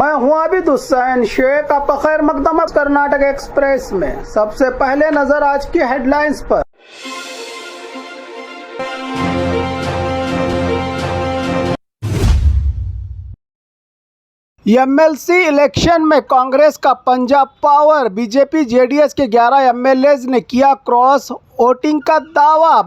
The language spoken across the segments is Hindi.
मैं हूं आबिद हुसैन शेख। आपका खैर मकदम है कर्नाटक एक्सप्रेस में। सबसे पहले नजर आज की हेडलाइंस पर। एमएलसी इलेक्शन में कांग्रेस का पंजाब पावर। बीजेपी जेडीएस के 11 एमएलएज ने किया क्रॉस वोटिंग का दावा।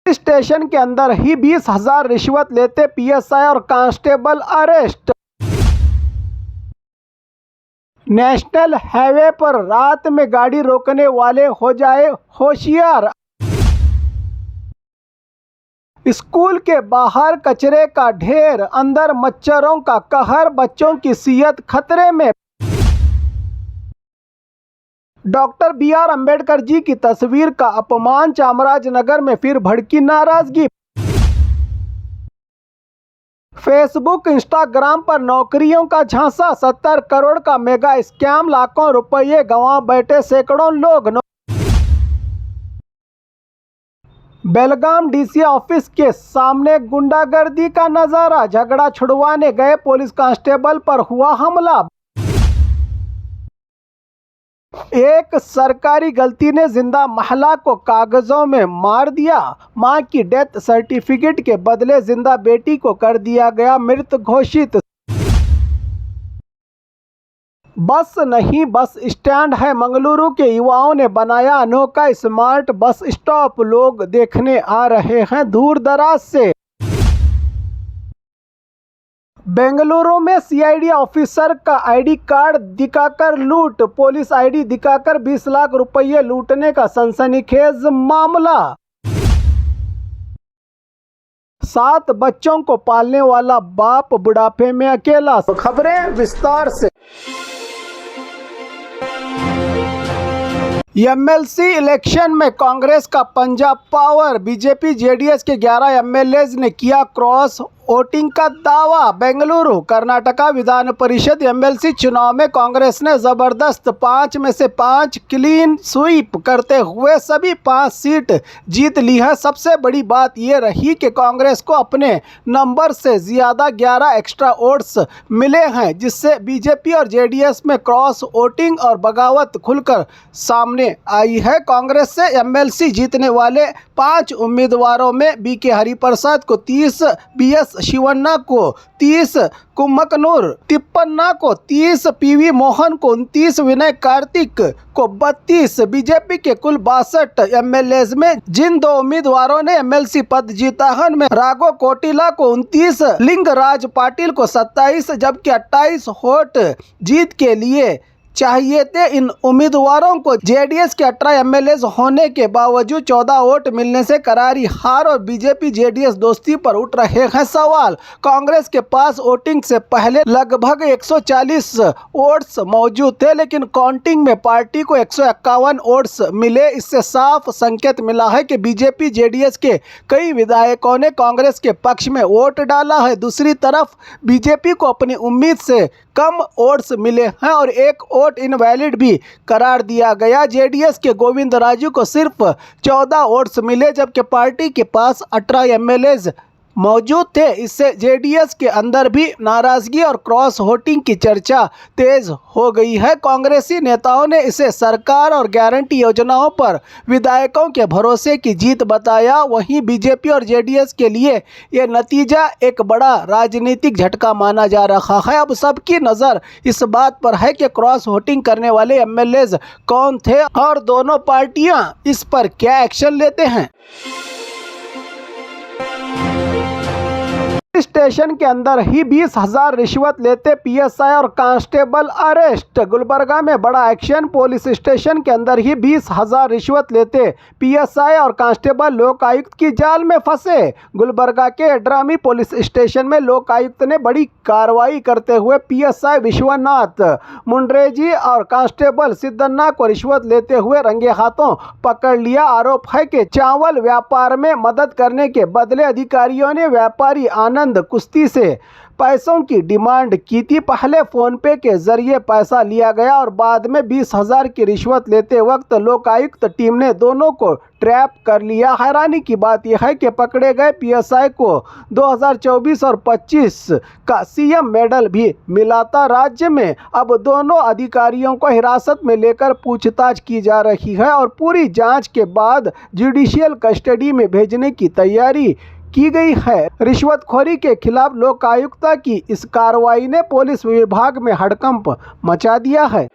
स्टेशन के अंदर ही 20,000 रिश्वत लेते पीएसआई और कांस्टेबल अरेस्ट। नेशनल हाईवे पर रात में गाड़ी रोकने वाले हो जाए होशियार। स्कूल के बाहर कचरे का ढेर, अंदर मच्छरों का कहर, बच्चों की सेहत खतरे में। डॉक्टर बीआर अंबेडकर जी की तस्वीर का अपमान, चामराजनगर में फिर भड़की नाराजगी। फेसबुक इंस्टाग्राम पर नौकरियों का झांसा, 70 करोड़ का मेगा स्कैम, लाखों रुपये गंवा बैठे सैकड़ों लोग। बेलगाम डीसी ऑफिस के सामने गुंडागर्दी का नजारा, झगड़ा छुड़वाने गए पुलिस कांस्टेबल पर हुआ हमला। एक सरकारी गलती ने जिंदा महिला को कागजों में मार दिया। मां की डेथ सर्टिफिकेट के बदले जिंदा बेटी को कर दिया गया मृत घोषित। बस नहीं बस स्टैंड है, मंगलुरु के युवाओं ने बनाया अनोखा स्मार्ट बस स्टॉप। लोग देखने आ रहे हैं दूर दराज से। बेंगलुरु में सीआईडी ऑफिसर का आईडी कार्ड दिखाकर लूट, पुलिस आईडी दिखाकर 20 लाख रुपये लूटने का सनसनीखेज मामला। 7 बच्चों को पालने वाला बाप बुढ़ापे में अकेला। खबरें विस्तार से। एमएलसी इलेक्शन में कांग्रेस का पंजाब पावर। बीजेपी जेडीएस के 11 एमएलएज ने किया क्रॉस वोटिंग का दावा। बेंगलुरु कर्नाटका विधान परिषद एमएलसी चुनाव में कांग्रेस ने जबरदस्त 5 में से 5 क्लीन स्वीप करते हुए सभी 5 सीट जीत ली है। सबसे बड़ी बात यह रही कि कांग्रेस को अपने नंबर से ज्यादा 11 एक्स्ट्रा वोट्स मिले हैं, जिससे बीजेपी और जेडीएस में क्रॉस वोटिंग और बगावत खुलकर सामने आई है। कांग्रेस से एमएलसी जीतने वाले 5 उम्मीदवारों में बीके हरिप्रसाद को 30, बीएस शिवन्ना को 30, कुम्मकनूर तिप्पन्ना को 30, पीवी मोहन को 29, विनय कार्तिक को 32। बीजेपी के कुल 62 एमएलएज में जिन 2 उम्मीदवारों ने एमएलसी पद जीता है उनमें राघव कोटिला को 29, लिंगराज पाटिल को 27, जबकि 28 वोट जीत के लिए चाहिए थे। इन उम्मीदवारों को जेडीएस के 18 एमएलएज होने के बावजूद 14 वोट मिलने से करारी हार और बीजेपी जेडीएस दोस्ती पर उठ रहे हैं सवाल। कांग्रेस के पास वोटिंग से पहले लगभग 140 वोट्स मौजूद थे, लेकिन काउंटिंग में पार्टी को 151 वोट्स मिले। इससे साफ संकेत मिला है कि बीजेपी जेडीएस के कई विधायकों ने कांग्रेस के पक्ष में वोट डाला है। दूसरी तरफ बीजेपी को अपनी उम्मीद से कम वोट्स मिले हैं और एक वोट इनवैलिड भी करार दिया गया। जेडीएस के गोविंद राजू को सिर्फ 14 वोट्स मिले, जबकि पार्टी के पास 18 एमएलएज मौजूद थे। इससे जेडीएस के अंदर भी नाराजगी और क्रॉस वोटिंग की चर्चा तेज हो गई है। कांग्रेसी नेताओं ने इसे सरकार और गारंटी योजनाओं पर विधायकों के भरोसे की जीत बताया। वहीं बीजेपी और जेडीएस के लिए ये नतीजा एक बड़ा राजनीतिक झटका माना जा रहा है। अब सबकी नज़र इस बात पर है कि क्रॉस वोटिंग करने वाले एमएलएज कौन थे और दोनों पार्टियां इस पर क्या एक्शन लेते हैं। स्टेशन के अंदर ही 20,000 रिश्वत लेते पीएसआई और कांस्टेबल अरेस्ट। गुलबर्गा में बड़ा एक्शन। पुलिस स्टेशन के अंदर ही 20,000 रिश्वत लेते पीएसआई और कांस्टेबल लोकायुक्त की जाल में फंसे। गुलबर्गा के एड्रामी पुलिस स्टेशन में लोकायुक्त ने बड़ी कार्रवाई करते हुए पीएसआई विश्वनाथ मुंडरेजी और कांस्टेबल सिद्धन्ना को रिश्वत लेते हुए रंगे हाथों पकड़ लिया। आरोप है कि चावल व्यापार में मदद करने के बदले अधिकारियों ने व्यापारी आनंद कुश्ती से पैसों की डिमांड की थी। पहले फोन पे के जरिए पैसा लिया गया और बाद में 20,000 की रिश्वत लेते वक्त लोकायुक्त टीम ने दोनों को ट्रैप कर लिया। हैरानी की बात यह है कि पकड़े गए पीएसआई को 2024 और 25 का सीएम मेडल भी मिला था। राज्य में अब दोनों अधिकारियों को हिरासत में लेकर पूछताछ की जा रही है और पूरी जांच के बाद जुडिशियल कस्टडी में भेजने की तैयारी की गई है। रिश्वतखोरी के खिलाफ लोकायुक्त की इस कार्रवाई ने पुलिस विभाग में हड़कंप मचा दिया है।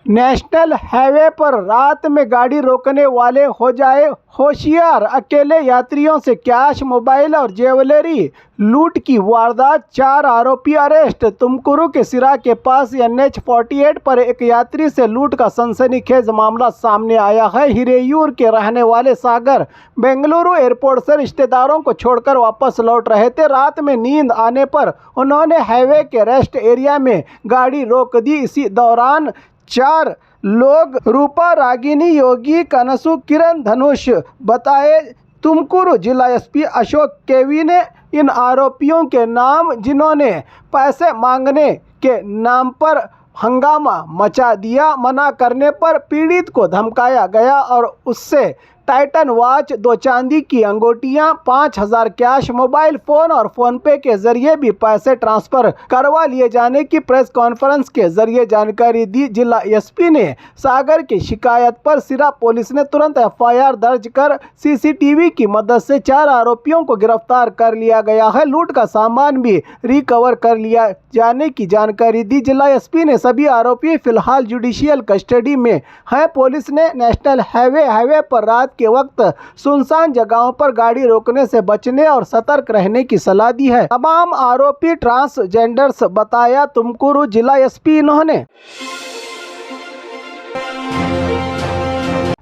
नेशनल हाईवे पर रात में गाड़ी रोकने वाले हो जाए होशियार। अकेले यात्रियों से कैश, मोबाइल और ज्वेलरी लूट की वारदात, 4 आरोपी अरेस्ट। तुमकुरू के सिरा के पास NH-48 पर एक यात्री से लूट का सनसनीखेज मामला सामने आया है। हिरेयूर के रहने वाले सागर बेंगलुरु एयरपोर्ट से रिश्तेदारों को छोड़कर वापस लौट रहे थे। रात में नींद आने पर उन्होंने हाईवे के रेस्ट एरिया में गाड़ी रोक दी। इसी दौरान 4 लोग रूपा, रागिनी, योगी, कनसु, किरण, धनुष बताए तुमकुरू जिला एसपी अशोक केवी ने इन आरोपियों के नाम, जिन्होंने पैसे मांगने के नाम पर हंगामा मचा दिया। मना करने पर पीड़ित को धमकाया गया और उससे टाइटन वॉच, 2 चांदी की अंगूठियां, 5,000 कैश, मोबाइल फोन और फोन पे के जरिए भी पैसे ट्रांसफर करवा लिए जाने की प्रेस कॉन्फ्रेंस के जरिए जानकारी दी। जिला एसपी ने सागर की शिकायत पर सिरा पुलिस ने तुरंत FIR दर्ज कर CCTV की मदद से 4 आरोपियों को गिरफ्तार कर लिया गया है। लूट का सामान भी रिकवर कर लिया जाने की जानकारी दी। जिला एसपी ने सभी आरोपी फिलहाल जुडिशियल कस्टडी में हैं। पुलिस ने नेशनल हाईवे पर रात के वक्त सुनसान जगहों पर गाड़ी रोकने से बचने और सतर्क रहने की सलाह दी है। तमाम आरोपी ट्रांसजेंडर्स बताया तुमकुरू जिला एसपी। इन्होंने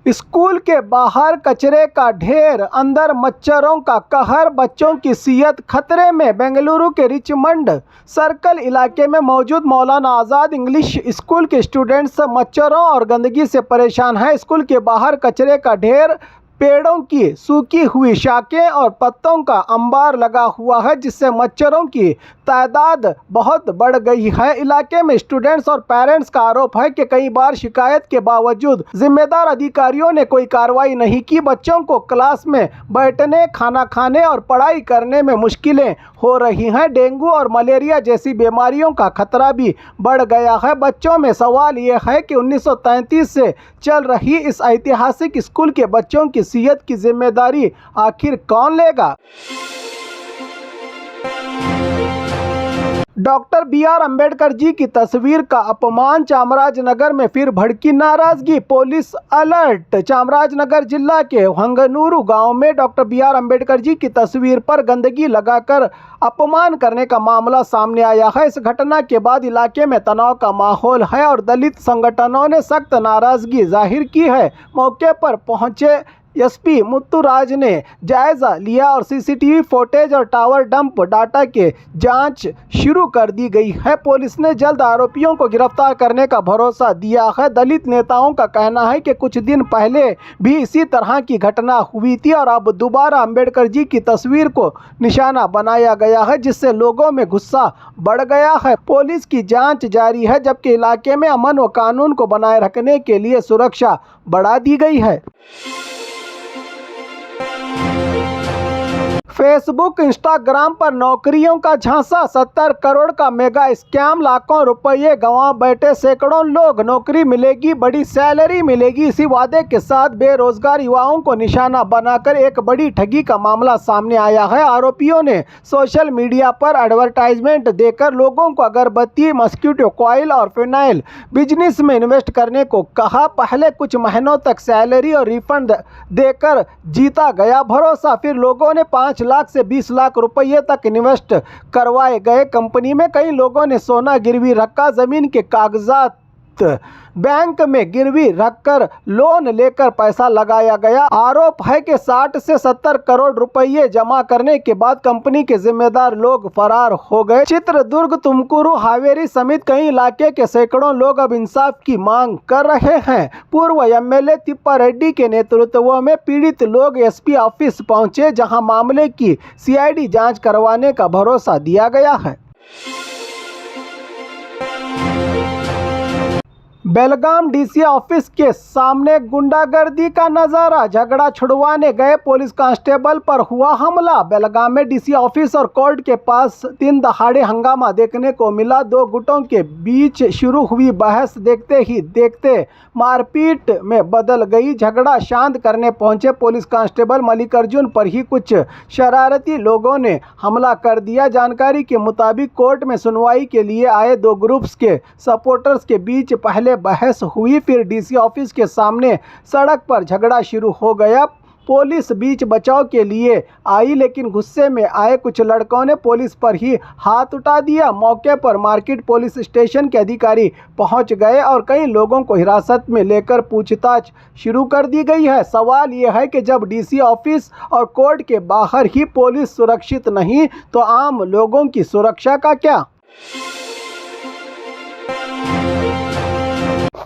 स्कूल के बाहर कचरे का ढेर, अंदर मच्छरों का कहर, बच्चों की सेहत खतरे में। बेंगलुरु के रिचमंड सर्कल इलाके में मौजूद मौलाना आज़ाद इंग्लिश स्कूल के स्टूडेंट्स मच्छरों और गंदगी से परेशान हैं। स्कूल के बाहर कचरे का ढेर, पेड़ों की सूखी हुई शाखें और पत्तों का अंबार लगा हुआ है, जिससे मच्छरों की तादाद बहुत बढ़ गई है। इलाके में स्टूडेंट्स और पेरेंट्स का आरोप है कि कई बार शिकायत के बावजूद जिम्मेदार अधिकारियों ने कोई कार्रवाई नहीं की। बच्चों को क्लास में बैठने, खाना खाने और पढ़ाई करने में मुश्किलें हो रही हैं। डेंगू और मलेरिया जैसी बीमारियों का खतरा भी बढ़ गया है। बच्चों में सवाल ये है कि 1933 से चल रही इस ऐतिहासिक स्कूल के बच्चों की सेहत की जिम्मेदारी आखिर कौन लेगा। डॉक्टर BR अम्बेडकर जी की तस्वीर का अपमान, चामराजनगर में फिर भड़की नाराजगी, पुलिस अलर्ट। चामराजनगर जिला के हंगनूरू गांव में डॉक्टर BR अम्बेडकर जी की तस्वीर पर गंदगी लगाकर अपमान करने का मामला सामने आया है। इस घटना के बाद इलाके में तनाव का माहौल है और दलित संगठनों ने सख्त नाराजगी जाहिर की है। मौके पर पहुंचे एसपी मुत्तुराज ने जायजा लिया और CCTV फुटेज और टावर डंप डाटा के जांच शुरू कर दी गई है। पुलिस ने जल्द आरोपियों को गिरफ्तार करने का भरोसा दिया है। दलित नेताओं का कहना है कि कुछ दिन पहले भी इसी तरह की घटना हुई थी और अब दोबारा अम्बेडकर जी की तस्वीर को निशाना बनाया गया है, जिससे लोगों में गुस्सा बढ़ गया है। पुलिस की जांच जारी है, जबकि इलाके में अमन व कानून को बनाए रखने के लिए सुरक्षा बढ़ा दी गई है। फेसबुक, इंस्टाग्राम पर नौकरियों का झांसा, 70 करोड़ का मेगा स्कैम, लाखों रुपए गंवा बैठे सैकड़ों लोग। नौकरी मिलेगी, बड़ी सैलरी मिलेगी, इसी वादे के साथ बेरोजगार युवाओं को निशाना बनाकर एक बड़ी ठगी का मामला सामने आया है। आरोपियों ने सोशल मीडिया पर एडवर्टाइजमेंट देकर लोगों को अगरबत्ती, मस्कीटो कॉइल और फिनाइल बिजनेस में इन्वेस्ट करने को कहा। पहले कुछ महीनों तक सैलरी और रिफंड देकर जीता गया भरोसा, फिर लोगों ने 5 लाख से 20 लाख रुपए तक इन्वेस्ट करवाए गए। कंपनी में कई लोगों ने सोना गिरवी रखा, जमीन के कागजात संबंधित बैंक में गिरवी रखकर लोन लेकर पैसा लगाया गया। आरोप है कि 60 से 70 करोड़ रुपए जमा करने के बाद कंपनी के जिम्मेदार लोग फरार हो गए। चित्रदुर्ग, तुमकुरू, हावेरी समेत कई इलाके के सैकड़ों लोग अब इंसाफ की मांग कर रहे हैं। पूर्व एमएलए तिप्पा रेड्डी के नेतृत्व में पीड़ित लोग एसपी ऑफिस पहुंचे, जहां मामले की सीआईडी जांच करवाने का भरोसा दिया गया है। बेलगाम डीसी ऑफिस के सामने गुंडागर्दी का नजारा। झगड़ा छुड़वाने गए पुलिस कांस्टेबल पर हुआ हमला। बेलगाम में डीसी ऑफिस और कोर्ट के पास दिन दहाड़े हंगामा देखने को मिला। दो गुटों के बीच शुरू हुई बहस देखते ही देखते मारपीट में बदल गई। झगड़ा शांत करने पहुंचे पुलिस कांस्टेबल मल्लिकार्जुन पर ही कुछ शरारती लोगों ने हमला कर दिया। जानकारी के मुताबिक कोर्ट में सुनवाई के लिए आए दो ग्रुप्स के सपोर्टर्स के बीच पहले बहस हुई, फिर डीसी ऑफिस के सामने सड़क पर झगड़ा शुरू हो गया। पुलिस बीच बचाव के लिए आई, लेकिन गुस्से में आए कुछ लड़कों ने पुलिस पर ही हाथ उठा दिया। मौके पर मार्केट पुलिस स्टेशन के अधिकारी पहुंच गए और कई लोगों को हिरासत में लेकर पूछताछ शुरू कर दी गई है। सवाल यह है कि जब डीसी ऑफिस और कोर्ट के बाहर ही पुलिस सुरक्षित नहीं, तो आम लोगों की सुरक्षा का क्या?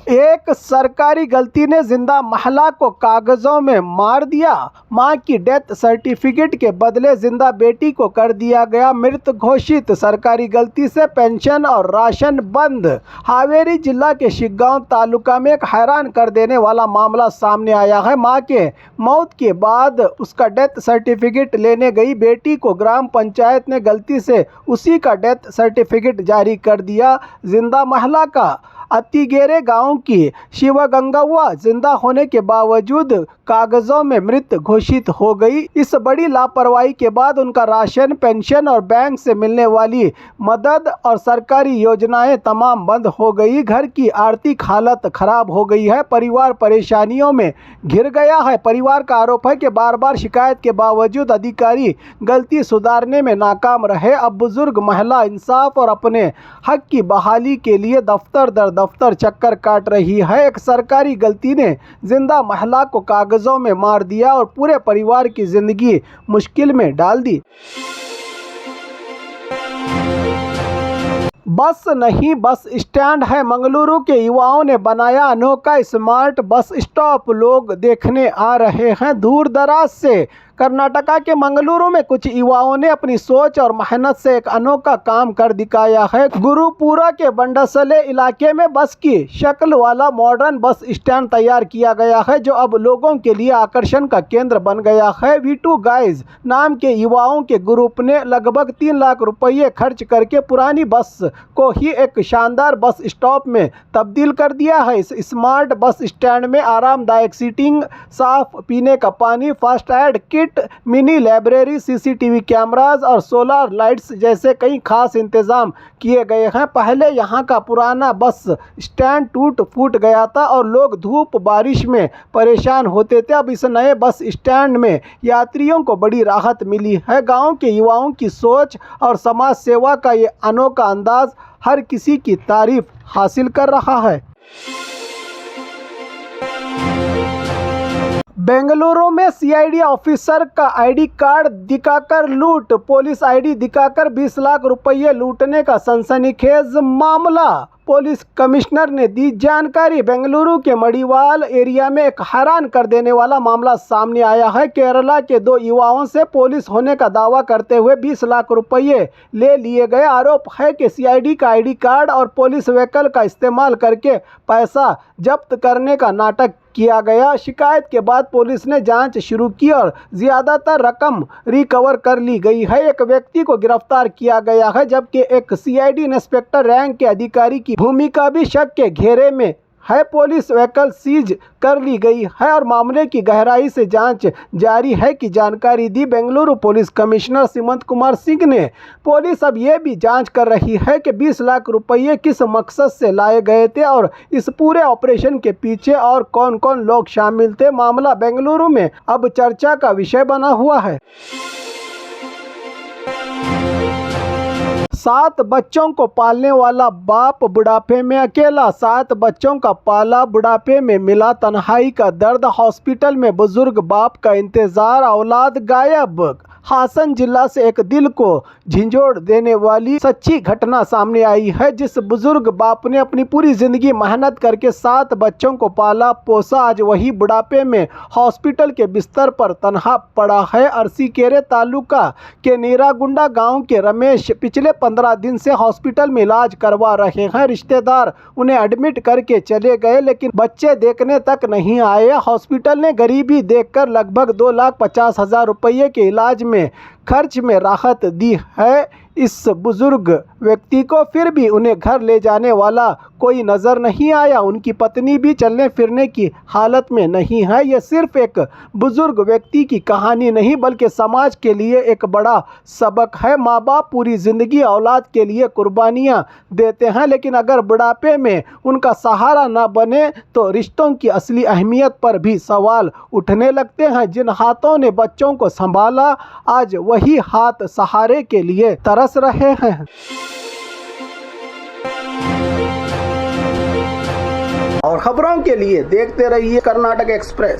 एक सरकारी गलती ने जिंदा महिला को कागजों में मार दिया। मां की डेथ सर्टिफिकेट के बदले जिंदा बेटी को कर दिया गया मृत घोषित। सरकारी गलती से पेंशन और राशन बंद। हावेरी जिला के शिग्गांव तालुका में एक हैरान कर देने वाला मामला सामने आया है। मां के मौत के बाद उसका डेथ सर्टिफिकेट लेने गई बेटी को ग्राम पंचायत ने गलती से उसी का डेथ सर्टिफिकेट जारी कर दिया। जिंदा महिला का अतिगेरे गांव की शिवगंगव्वा जिंदा होने के बावजूद कागजों में मृत घोषित हो गई। इस बड़ी लापरवाही के बाद उनका राशन, पेंशन और बैंक से मिलने वाली मदद और सरकारी योजनाएं तमाम बंद हो गई। घर की आर्थिक हालत खराब हो गई है। परिवार परेशानियों में घिर गया है। परिवार का आरोप है कि बार बार शिकायत के बावजूद अधिकारी गलती सुधारने में नाकाम रहे। अब बुजुर्ग महिला इंसाफ और अपने हक की बहाली के लिए दफ्तर दर दफ्तर चक्कर काट रही है। एक सरकारी गलती ने जिंदा महिला को कागजों में मार दिया और पूरे परिवार की जिंदगी मुश्किल में डाल दी। बस नहीं, बस स्टैंड है। मंगलुरु के युवाओं ने बनाया अनोखा स्मार्ट बस स्टॉप। लोग देखने आ रहे हैं दूर दराज से। कर्नाटका के मंगलुरु में कुछ युवाओं ने अपनी सोच और मेहनत से एक अनोखा काम कर दिखाया है। गुरुपुरा के बंडसले इलाके में बस की शक्ल वाला मॉडर्न बस स्टैंड तैयार किया गया है, जो अब लोगों के लिए आकर्षण का केंद्र बन गया है। V2 गाइज नाम के युवाओं के ग्रुप ने लगभग 3 लाख रुपये खर्च करके पुरानी बस को ही एक शानदार बस स्टॉप में तब्दील कर दिया है। इस स्मार्ट बस स्टैंड में आरामदायक सीटिंग, साफ पीने का पानी, fast aid kit, mini library, CCTV cameras और सोलर लाइट्स जैसे कई खास इंतजाम किए गए हैं। पहले यहाँ का पुराना बस स्टैंड टूट फूट गया था और लोग धूप बारिश में परेशान होते थे। अब इस नए बस स्टैंड में यात्रियों को बड़ी राहत मिली है। गांव के युवाओं की सोच और समाज सेवा का ये अनोखा अंदाज हर किसी की तारीफ हासिल कर रहा है। बेंगलुरु में सीआईडी ऑफिसर का आईडी कार्ड दिखाकर लूट। पुलिस आईडी दिखाकर 20 लाख रुपये लूटने का सनसनीखेज मामला। पुलिस कमिश्नर ने दी जानकारी। बेंगलुरु के मड़ीवाल एरिया में एक हैरान कर देने वाला मामला सामने आया है। केरला के 2 युवाओं से पुलिस होने का दावा करते हुए 20 लाख रुपये ले लिए गए। आरोप है कि सीआईडी का आईडी कार्ड और पुलिस व्हीकल का इस्तेमाल करके पैसा जब्त करने का नाटक किया गया। शिकायत के बाद पुलिस ने जांच शुरू की और ज्यादातर रकम रिकवर कर ली गई है। एक व्यक्ति को गिरफ्तार किया गया है, जबकि एक सीआईडी इंस्पेक्टर रैंक के अधिकारी की भूमिका भी शक के घेरे में है। पुलिस व्हीकल सीज कर ली गई है और मामले की गहराई से जांच जारी है की जानकारी दी बेंगलुरु पुलिस कमिश्नर सीमंत कुमार सिंह ने। पुलिस अब ये भी जांच कर रही है कि 20 लाख रुपये किस मकसद से लाए गए थे और इस पूरे ऑपरेशन के पीछे और कौन कौन लोग शामिल थे। मामला बेंगलुरु में अब चर्चा का विषय बना हुआ है। 7 बच्चों को पालने वाला बाप बुढ़ापे में अकेला, 7 बच्चों का पाला बुढ़ापे में मिला तन्हाई का दर्द, हॉस्पिटल में बुजुर्ग बाप का इंतजार, औलाद गायब। हासन जिला से एक दिल को झंझोड़ देने वाली सच्ची घटना सामने आई है, जिस बुजुर्ग बाप ने अपनी पूरी जिंदगी मेहनत करके 7 बच्चों को पाला पोसा, आज वही बुढ़ापे में हॉस्पिटल के बिस्तर पर तन्हा पड़ा है। अरसीकेरे तालुका के नीरागुंडा गांव के रमेश पिछले 15 दिन से हॉस्पिटल में इलाज करवा रहे हैं। रिश्तेदार उन्हें एडमिट करके चले गए, लेकिन बच्चे देखने तक नहीं आए। हॉस्पिटल ने गरीबी देखकर लगभग 2,50,000 रुपये के इलाज में खर्च में राहत दी है इस बुजुर्ग व्यक्ति को, फिर भी उन्हें घर ले जाने वाला कोई नज़र नहीं आया। उनकी पत्नी भी चलने फिरने की हालत में नहीं है। यह सिर्फ एक बुजुर्ग व्यक्ति की कहानी नहीं, बल्कि समाज के लिए एक बड़ा सबक है। माँ बाप पूरी ज़िंदगी औलाद के लिए कुर्बानियाँ देते हैं, लेकिन अगर बुढ़ापे में उनका सहारा न बने तो रिश्तों की असली अहमियत पर भी सवाल उठने लगते हैं। जिन हाथों ने बच्चों को संभाला, आज वही हाथ सहारे के लिए तरस रहे हैं। और खबरों के लिए देखते रहिए कर्नाटक एक्सप्रेस।